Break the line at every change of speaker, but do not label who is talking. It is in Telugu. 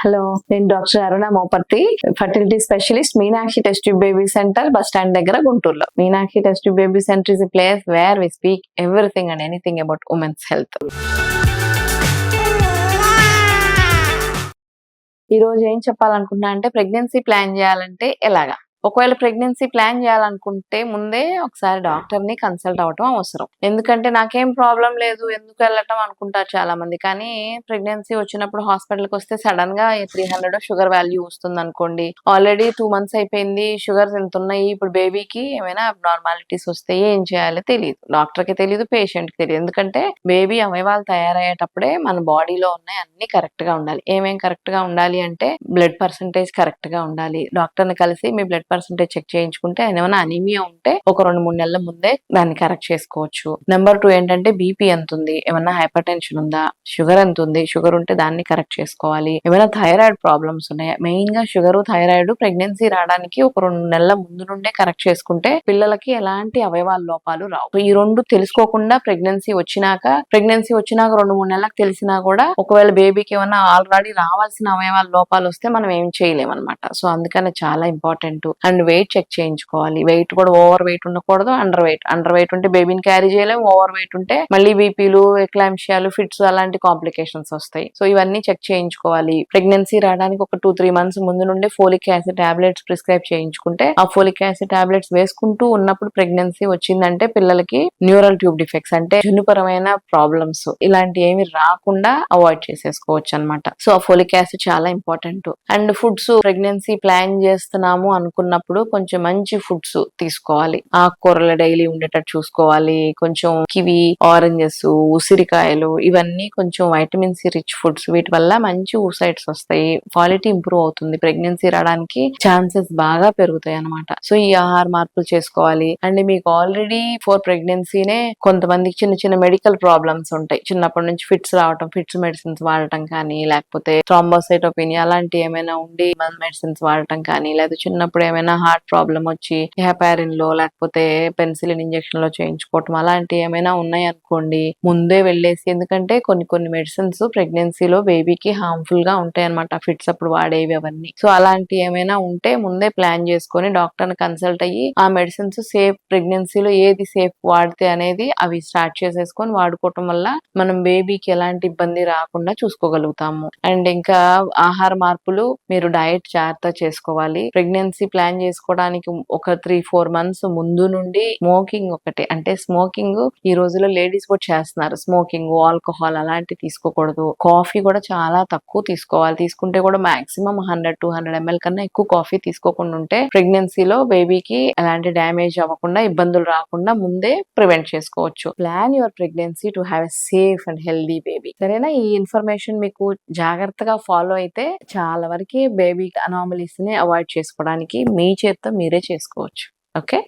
హలో, నేను doctor Aruna Moparthi, fertility specialist, Meenakshi test tube baby centre, bus stand దగ్గర, గుంటూరులో. Meenakshi test tube baby centre is a place where we speak everything and anything about women's health. ఈ రోజు ఏం చెప్పాలనుకుంటున్నా అంటే, ప్రెగ్నెన్సీ ప్లాన్ చేయాలంటే ఎలాగా. ఒకవేళ ప్రెగ్నెన్సీ ప్లాన్ చేయాలనుకుంటే ముందే ఒకసారి డాక్టర్ ని కన్సల్ట్ అవ్వటం అవసరం. ఎందుకంటే నాకేం ప్రాబ్లం లేదు, ఎందుకు వెళ్ళటం అనుకుంటారు చాలా మంది. కానీ ప్రెగ్నెన్సీ వచ్చినప్పుడు హాస్పిటల్ కి వస్తే సడన్ గా 300 షుగర్ వాల్యూ వస్తుంది అనుకోండి. ఆల్రెడీ 2 months అయిపోయింది, షుగర్స్ ఎంత ఉన్నాయి, ఇప్పుడు బేబీకి ఏమైనా అబ్నార్మాలిటీస్ వస్తే ఏం చేయాలో తెలియదు, డాక్టర్ కి తెలియదు, పేషెంట్ కి తెలియదు. ఎందుకంటే బేబీ అవయవాలు తయారయ్యేటప్పుడే మన బాడీలో ఉన్నాయి అన్ని కరెక్ట్ గా ఉండాలి. ఏమేం కరెక్ట్ గా ఉండాలి అంటే, బ్లడ్ పర్సంటేజ్ కరెక్ట్ గా ఉండాలి. డాక్టర్ ని కలిసి మీ బ్లడ్ పర్సంటేజ్ చెక్ చేయించుకుంటే, ఏమైనా అనీమియా ఉంటే ఒక 2-3 నెలల ముందే దాన్ని కరెక్ట్ చేసుకోవచ్చు. నెంబర్ 2 ఏంటంటే, బీపీ ఎంత ఉంది, ఏమన్నా హైపర్ టెన్షన్ ఉందా, షుగర్ ఎంత ఉంది, షుగర్ ఉంటే దాన్ని కరెక్ట్ చేసుకోవాలి. ఏమైనా థైరాయిడ్ ప్రాబ్లమ్స్ ఉన్నాయా. మెయిన్ గా షుగర్, థైరాయిడ్ ప్రెగ్నెన్సీ రావడానికి ఒక 2 నెలల ముందు నుండే కరెక్ట్ చేసుకుంటే పిల్లలకి ఎలాంటి అవయవాల లోపాలు రావు. ఈ 2 తెలుసుకోకుండా ప్రెగ్నెన్సీ వచ్చినాక 2-3 నెలలకు తెలిసినా కూడా, ఒకవేళ బేబీకి ఏమన్నా ఆల్రెడీ రావాల్సిన అవయవాల లోపాలు వస్తే మనం ఏం చేయలేమన్నమాట. సో అందుకని చాలా ఇంపార్టెంట్. అండ్ వెయిట్ చెక్ చేయించుకోవాలి. వెయిట్ కూడా ఓవర్ వెయిట్ ఉండకూడదు, అండర్ వెయిట్ ఉంటే బేబీని క్యారీ చేయలేము, ఓవర్ వెయిట్ ఉంటే మళ్ళీ బీపీలు, ఎక్లాంషియాలు, ఫిట్స్ అలాంటి కాంప్లికేషన్స్ వస్తాయి. సో ఇవన్నీ చెక్ చేయించుకోవాలి. ప్రెగ్నెన్సీ రావడానికి ఒక 2-3 months ముందు నుండి ఫోలిక్ యాసిడ్ టాబ్లెట్స్ ప్రిస్క్రైబ్ చేయించుకుంటే, ఆ ఫోలిక్ యాసిడ్ టాబ్లెట్స్ వేసుకుంటూ ఉన్నప్పుడు ప్రెగ్నెన్సీ వచ్చిందంటే పిల్లలకి న్యూరల్ ట్యూబ్ డిఫెక్ట్స్ అంటే జన్యుపరమైన ప్రాబ్లమ్స్ ఇలాంటి ఏమి రాకుండా అవాయిడ్ చేసేసుకోవచ్చు అనమాట. సో ఆ ఫోలిక్ యాసిడ్ చాలా important. And foods, pregnancy plan చేస్తున్నాము అనుకున్నప్పుడు కొంచెం మంచి ఫుడ్స్ తీసుకోవాలి. ఆకుకూరలు డైలీ ఉండేటట్టు చూసుకోవాలి. కొంచెం కివి, ఆరెంజెస్, ఉసిరికాయలు ఇవన్నీ కొంచెం వైటమిన్ సి రిచ్ ఫుడ్స్. వీటి వల్ల మంచి ఊసైడ్స్ వస్తాయి, క్వాలిటీ ఇంప్రూవ్ అవుతుంది, ప్రెగ్నెన్సీ రావడానికి ఛాన్సెస్ బాగా పెరుగుతాయి అనమాట. సో ఈ ఆహార మార్పులు చేసుకోవాలి. అండ్ మీకు ఆల్రెడీ ఫోర్ ప్రెగ్నెన్సీనే కొంతమందికి చిన్న చిన్న మెడికల్ ప్రాబ్లమ్స్ ఉంటాయి. చిన్నప్పటి నుంచి ఫిట్స్ రావటం, ఫిట్స్ మెడిసిన్స్ వాడటం కానీ, లేకపోతే థ్రాంబోసైటోపినియా అలాంటి ఏమైనా ఉండి మెడిసిన్స్ వాడటం కానీ, లేదా చిన్నప్పుడు ఏమైనా హార్ట్ ప్రాబ్లం వచ్చి హెపారిన్ లో లేకపోతే పెన్సిలిన్ ఇంజెక్షన్ లో చేయించుకోవటం అలాంటి ఏమైనా ఉన్నాయి అనుకోండి, ముందే వెళ్ళేసి. ఎందుకంటే కొన్ని మెడిసిన్స్ ప్రెగ్నెన్సీలో బేబీకి హార్మ్ఫుల్ గా ఉంటాయి అనమాట, ఫిట్స్ అప్పుడు వాడేవి అవన్నీ. సో అలాంటి ఏమైనా ఉంటే ముందే ప్లాన్ చేసుకొని డాక్టర్ ని కన్సల్ట్ అయ్యి ఆ మెడిసిన్స్ సేఫ్, ప్రెగ్నెన్సీలో ఏది సేఫ్ వాడితే అనేది అవి స్టార్ట్ చేసేసుకొని వాడుకోవటం వల్ల మనం బేబీకి ఎలాంటి ఇబ్బంది రాకుండా చూసుకోగలుగుతాము. అండ్ ఇంకా ఆహార మార్పులు, మీరు డయట్ జాగ్రత్త చేసుకోవాలి. ప్రెగ్నెన్సీ ప్లాన్ చేసుకోవడానికి ఒక 3-4 months ముందు నుండి స్మోకింగ్ ఒకటి, అంటే స్మోకింగ్ ఈ రోజుల్లో లేడీస్ కూడా చేస్తున్నారు. స్మోకింగ్, ఆల్కహాల్ అలాంటివి తీసుకోకూడదు. కాఫీ కూడా చాలా తక్కువ తీసుకోవాలి. తీసుకుంటే కూడా మాక్సిమం 100-200 ml కన్నా ఎక్కువ కాఫీ తీసుకోకుండా ఉంటే ప్రెగ్నెన్సీలో బేబీకి ఎలాంటి డ్యామేజ్ అవ్వకుండా, ఇబ్బందులు రాకుండా ముందే ప్రివెంట్ చేసుకోవచ్చు. Plan your pregnancy to have a safe and healthy baby. సరేనా? ఈ ఇన్ఫర్మేషన్ మీకు జాగ్రత్తగా ఫాలో అయితే చాలా వరకు బేబీ అనామలీస్ ని అవాయిడ్ చేసుకోవడానికి మీ చేత్తో మీరే చేసుకోవచ్చు. ఓకే.